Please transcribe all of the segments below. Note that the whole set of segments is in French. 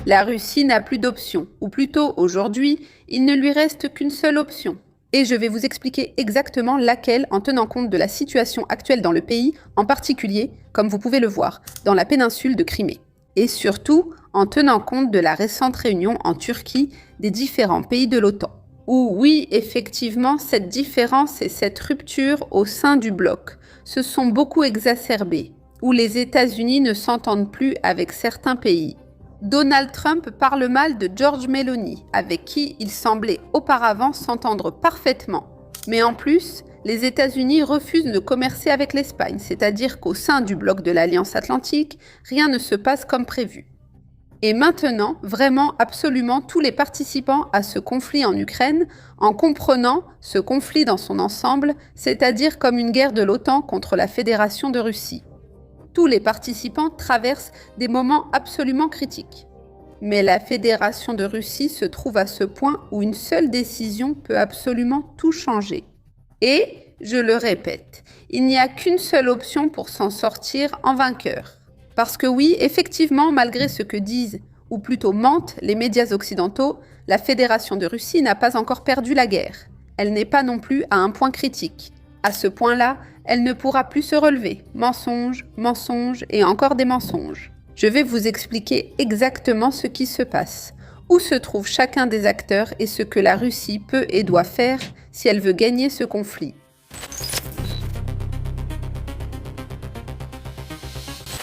La Russie n'a plus d'option, ou plutôt aujourd'hui, il ne lui reste qu'une seule option. Et je vais vous expliquer exactement laquelle en tenant compte de la situation actuelle dans le pays, en particulier, comme vous pouvez le voir, dans la péninsule de Crimée. Et surtout, en tenant compte de la récente réunion en Turquie des différents pays de l'OTAN. Où oui, effectivement, cette différence et cette rupture au sein du bloc se sont beaucoup exacerbées, où les États-Unis ne s'entendent plus avec certains pays. Donald Trump parle mal de George Meloni, avec qui il semblait auparavant s'entendre parfaitement. Mais en plus, les États-Unis refusent de commercer avec l'Espagne, c'est-à-dire qu'au sein du bloc de l'Alliance Atlantique, rien ne se passe comme prévu. Et maintenant, vraiment absolument tous les participants à ce conflit en Ukraine, en comprenant ce conflit dans son ensemble, c'est-à-dire comme une guerre de l'OTAN contre la Fédération de Russie. Tous les participants traversent des moments absolument critiques. Mais la Fédération de Russie se trouve à ce point où une seule décision peut absolument tout changer. Et, je le répète, il n'y a qu'une seule option pour s'en sortir en vainqueur. Parce que oui, effectivement, malgré ce que disent, ou plutôt mentent, les médias occidentaux, la Fédération de Russie n'a pas encore perdu la guerre. Elle n'est pas non plus à un point critique. À ce point-là, elle ne pourra plus se relever. Mensonges, mensonges et encore des mensonges. Je vais vous expliquer exactement ce qui se passe, où se trouve chacun des acteurs et ce que la Russie peut et doit faire si elle veut gagner ce conflit.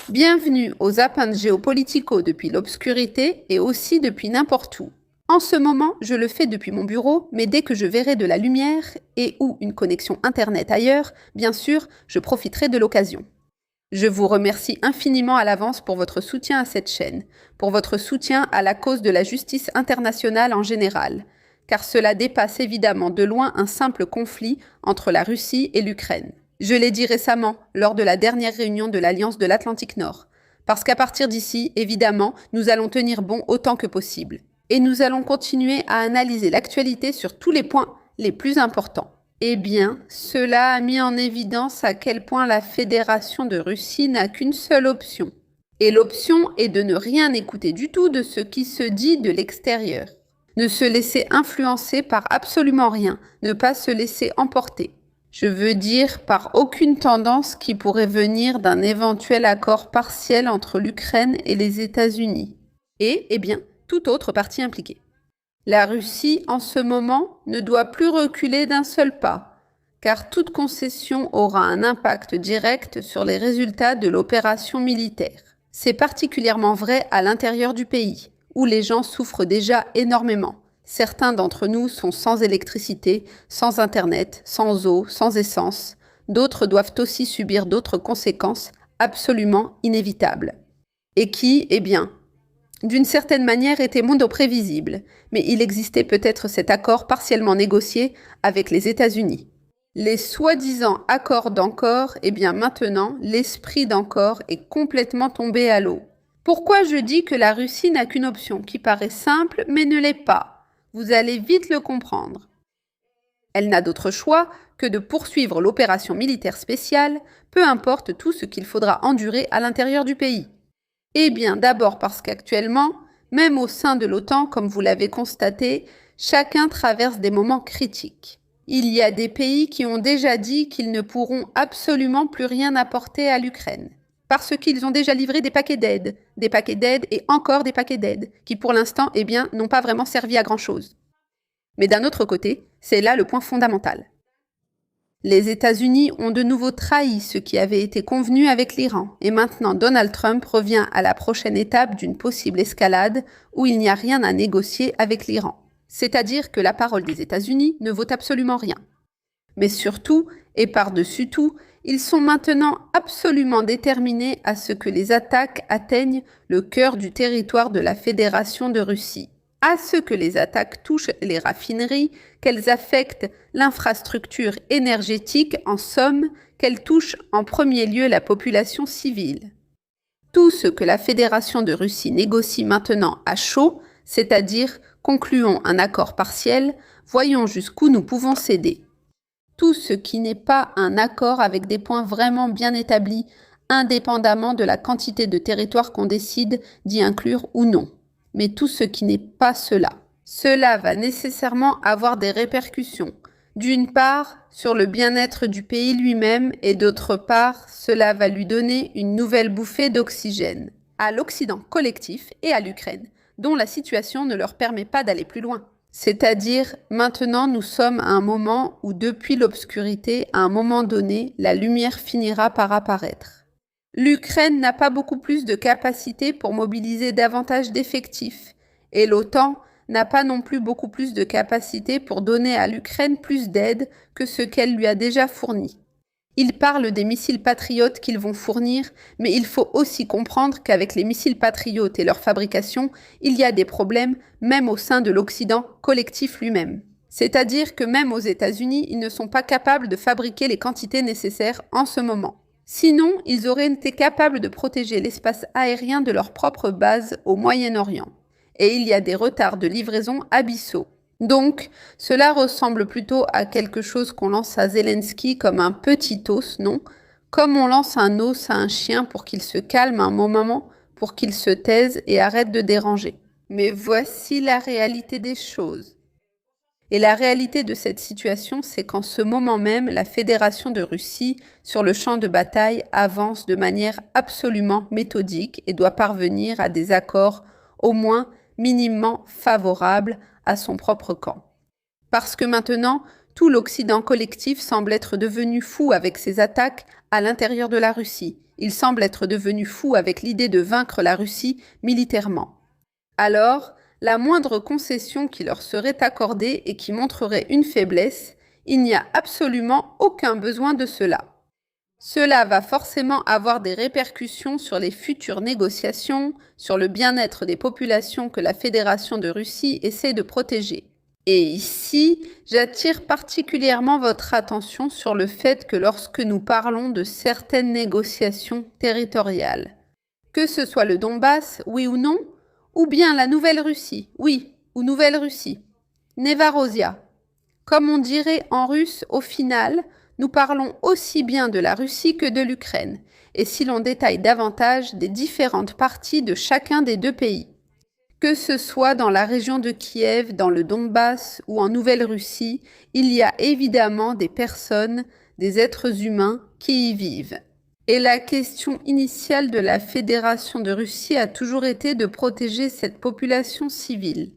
Bienvenue aux Appendes Géopolitico depuis l'obscurité et aussi depuis n'importe où. En ce moment, je le fais depuis mon bureau, mais dès que je verrai de la lumière et ou une connexion Internet ailleurs, bien sûr, je profiterai de l'occasion. Je vous remercie infiniment à l'avance pour votre soutien à cette chaîne, pour votre soutien à la cause de la justice internationale en général, car cela dépasse évidemment de loin un simple conflit entre la Russie et l'Ukraine. Je l'ai dit récemment, lors de la dernière réunion de l'Alliance de l'Atlantique Nord, parce qu'à partir d'ici, évidemment, nous allons tenir bon autant que possible. Et nous allons continuer à analyser l'actualité sur tous les points les plus importants. Eh bien, cela a mis en évidence à quel point la Fédération de Russie n'a qu'une seule option. Et l'option est de ne rien écouter du tout de ce qui se dit de l'extérieur. Ne se laisser influencer par absolument rien, ne pas se laisser emporter. Je veux dire par aucune tendance qui pourrait venir d'un éventuel accord partiel entre l'Ukraine et les États-Unis. Et, eh bien, toute autre partie impliquée. La Russie, en ce moment, ne doit plus reculer d'un seul pas, car toute concession aura un impact direct sur les résultats de l'opération militaire. C'est particulièrement vrai à l'intérieur du pays, où les gens souffrent déjà énormément. Certains d'entre nous sont sans électricité, sans Internet, sans eau, sans essence. D'autres doivent aussi subir d'autres conséquences absolument inévitables. Et qui, eh bien, d'une certaine manière, était mondo prévisible, mais il existait peut-être cet accord partiellement négocié avec les États-Unis. Les soi-disant accords d'Ankor, eh bien maintenant, l'esprit d'Ankor est complètement tombé à l'eau. Pourquoi je dis que la Russie n'a qu'une option qui paraît simple mais ne l'est pas? Vous allez vite le comprendre. Elle n'a d'autre choix que de poursuivre l'opération militaire spéciale, peu importe tout ce qu'il faudra endurer à l'intérieur du pays. Eh bien, d'abord parce qu'actuellement, même au sein de l'OTAN, comme vous l'avez constaté, chacun traverse des moments critiques. Il y a des pays qui ont déjà dit qu'ils ne pourront absolument plus rien apporter à l'Ukraine, parce qu'ils ont déjà livré des paquets d'aide et encore des paquets d'aide, qui pour l'instant, eh bien, n'ont pas vraiment servi à grand-chose. Mais d'un autre côté, c'est là le point fondamental. Les États-Unis ont de nouveau trahi ce qui avait été convenu avec l'Iran, et maintenant Donald Trump revient à la prochaine étape d'une possible escalade où il n'y a rien à négocier avec l'Iran. C'est-à-dire que la parole des États-Unis ne vaut absolument rien. Mais surtout, et par-dessus tout, ils sont maintenant absolument déterminés à ce que les attaques atteignent le cœur du territoire de la Fédération de Russie. À ce que les attaques touchent les raffineries, qu'elles affectent l'infrastructure énergétique, en somme, qu'elles touchent en premier lieu la population civile. Tout ce que la Fédération de Russie négocie maintenant à chaud, c'est-à-dire concluons un accord partiel, voyons jusqu'où nous pouvons céder. Tout ce qui n'est pas un accord avec des points vraiment bien établis, indépendamment de la quantité de territoire qu'on décide d'y inclure ou non. mais tout ce qui n'est pas cela. Cela va nécessairement avoir des répercussions. D'une part, sur le bien-être du pays lui-même et d'autre part, cela va lui donner une nouvelle bouffée d'oxygène à l'Occident collectif et à l'Ukraine, dont la situation ne leur permet pas d'aller plus loin. C'est-à-dire, maintenant nous sommes à un moment où depuis l'obscurité, à un moment donné, la lumière finira par apparaître. L'Ukraine n'a pas beaucoup plus de capacité pour mobiliser davantage d'effectifs, et l'OTAN n'a pas non plus beaucoup plus de capacité pour donner à l'Ukraine plus d'aide que ce qu'elle lui a déjà fourni. Ils parlent des missiles patriotes qu'ils vont fournir, mais il faut aussi comprendre qu'avec les missiles patriotes et leur fabrication, il y a des problèmes même au sein de l'Occident collectif lui-même. C'est-à-dire que même aux États-Unis, ils ne sont pas capables de fabriquer les quantités nécessaires en ce moment. Sinon, ils auraient été capables de protéger l'espace aérien de leur propre base au Moyen-Orient. Et il y a des retards de livraison abyssaux. Donc, cela ressemble plutôt à quelque chose qu'on lance à Zelensky comme un petit os, non? Comme on lance un os à un chien pour qu'il se calme un moment, pour qu'il se taise et arrête de déranger. Mais voici la réalité des choses. Et la réalité de cette situation, c'est qu'en ce moment même, la Fédération de Russie, sur le champ de bataille, avance de manière absolument méthodique et doit parvenir à des accords au moins minimement favorables à son propre camp. Parce que maintenant, tout l'Occident collectif semble être devenu fou avec ses attaques à l'intérieur de la Russie. Il semble être devenu fou avec l'idée de vaincre la Russie militairement. Alors, la moindre concession qui leur serait accordée et qui montrerait une faiblesse, il n'y a absolument aucun besoin de cela. Cela va forcément avoir des répercussions sur les futures négociations, sur le bien-être des populations que la Fédération de Russie essaie de protéger. Et ici, j'attire particulièrement votre attention sur le fait que lorsque nous parlons de certaines négociations territoriales, que ce soit le Donbass, oui ou non, ou bien la Nouvelle-Russie, oui, ou Nouvelle-Russie, Nevarosia. Comme on dirait en russe, au final, nous parlons aussi bien de la Russie que de l'Ukraine, et si l'on détaille davantage des différentes parties de chacun des deux pays. Que ce soit dans la région de Kiev, dans le Donbass ou en Nouvelle-Russie, il y a évidemment des personnes, des êtres humains qui y vivent. Et la question initiale de la Fédération de Russie a toujours été de protéger cette population civile.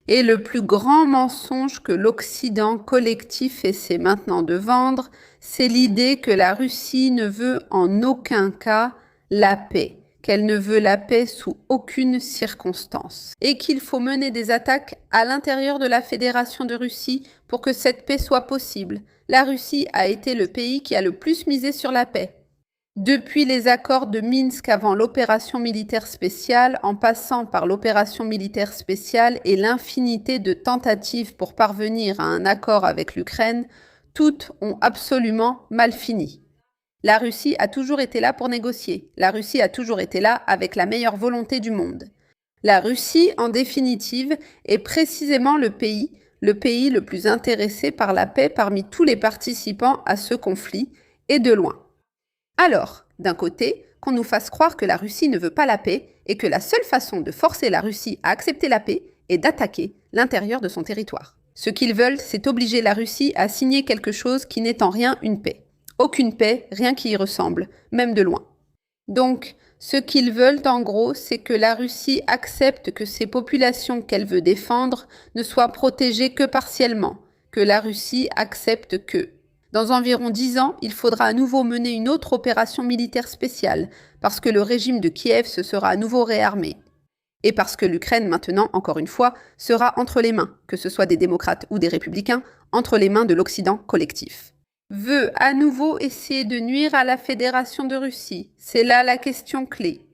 Et le plus grand mensonge que l'Occident collectif essaie maintenant de vendre, c'est l'idée que la Russie ne veut en aucun cas la paix, qu'elle ne veut la paix sous aucune circonstance, et qu'il faut mener des attaques à l'intérieur de la Fédération de Russie pour que cette paix soit possible. La Russie a été le pays qui a le plus misé sur la paix. Depuis les accords de Minsk avant l'opération militaire spéciale, en passant par l'opération militaire spéciale et l'infinité de tentatives pour parvenir à un accord avec l'Ukraine, toutes ont absolument mal fini. La Russie a toujours été là pour négocier. La Russie a toujours été là avec la meilleure volonté du monde. La Russie, en définitive, est précisément le pays le plus intéressé par la paix parmi tous les participants à ce conflit, et de loin. Alors, d'un côté, qu'on nous fasse croire que la Russie ne veut pas la paix et que la seule façon de forcer la Russie à accepter la paix est d'attaquer l'intérieur de son territoire. Ce qu'ils veulent, c'est obliger la Russie à signer quelque chose qui n'est en rien une paix. Aucune paix, rien qui y ressemble, même de loin. Donc, ce qu'ils veulent en gros, c'est que la Russie accepte que ces populations qu'elle veut défendre ne soient protégées que partiellement, que la Russie accepte que. Dans environ 10 ans, il faudra à nouveau mener une autre opération militaire spéciale, parce que le régime de Kiev se sera à nouveau réarmé. Et parce que l'Ukraine, maintenant, encore une fois, sera entre les mains, que ce soit des démocrates ou des républicains, entre les mains de l'Occident collectif. Veut à nouveau essayer de nuire à la Fédération de Russie. C'est là la question clé.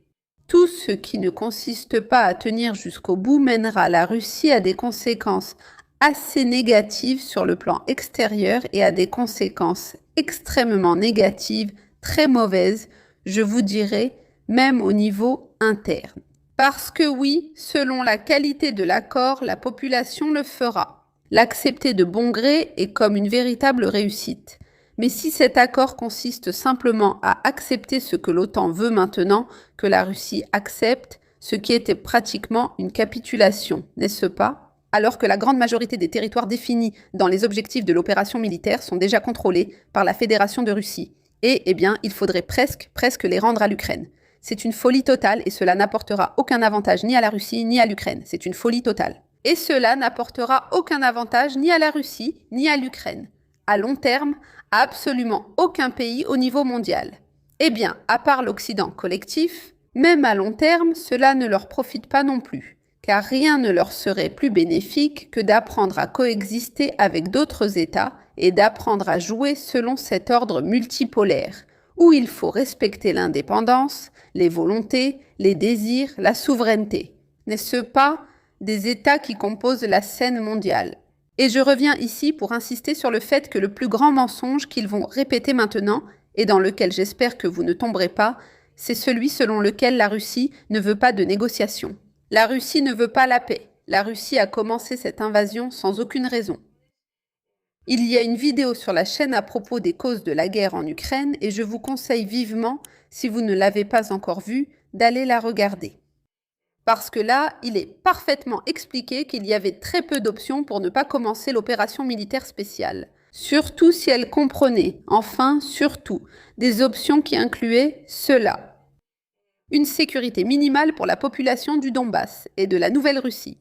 Tout ce qui ne consiste pas à tenir jusqu'au bout mènera la Russie à des conséquences assez négatives sur le plan extérieur et à des conséquences extrêmement négatives, très mauvaises, je vous dirais, même au niveau interne. Parce que oui, selon la qualité de l'accord, la population le fera. L'accepter de bon gré est comme une véritable réussite. Mais si cet accord consiste simplement à accepter ce que l'OTAN veut maintenant que la Russie accepte, ce qui était pratiquement une capitulation, n'est-ce pas? Alors que la grande majorité des territoires définis dans les objectifs de l'opération militaire sont déjà contrôlés par la Fédération de Russie. Et, eh bien, il faudrait presque les rendre à l'Ukraine. C'est une folie totale et cela n'apportera aucun avantage ni à la Russie ni à l'Ukraine. C'est une folie totale. Et cela n'apportera aucun avantage ni à la Russie ni à l'Ukraine. À long terme, à absolument aucun pays au niveau mondial. Eh bien, à part l'Occident collectif, même à long terme, cela ne leur profite pas non plus, car rien ne leur serait plus bénéfique que d'apprendre à coexister avec d'autres États et d'apprendre à jouer selon cet ordre multipolaire, où il faut respecter l'indépendance, les volontés, les désirs, la souveraineté. N'est-ce pas des États qui composent la scène mondiale? Et je reviens ici pour insister sur le fait que le plus grand mensonge qu'ils vont répéter maintenant, et dans lequel j'espère que vous ne tomberez pas, c'est celui selon lequel la Russie ne veut pas de négociation. La Russie ne veut pas la paix. La Russie a commencé cette invasion sans aucune raison. Il y a une vidéo sur la chaîne à propos des causes de la guerre en Ukraine et je vous conseille vivement, si vous ne l'avez pas encore vue, d'aller la regarder. Parce que là, il est parfaitement expliqué qu'il y avait très peu d'options pour ne pas commencer l'opération militaire spéciale. Surtout si elle comprenait, enfin surtout, des options qui incluaient cela. Une sécurité minimale pour la population du Donbass et de la Nouvelle-Russie.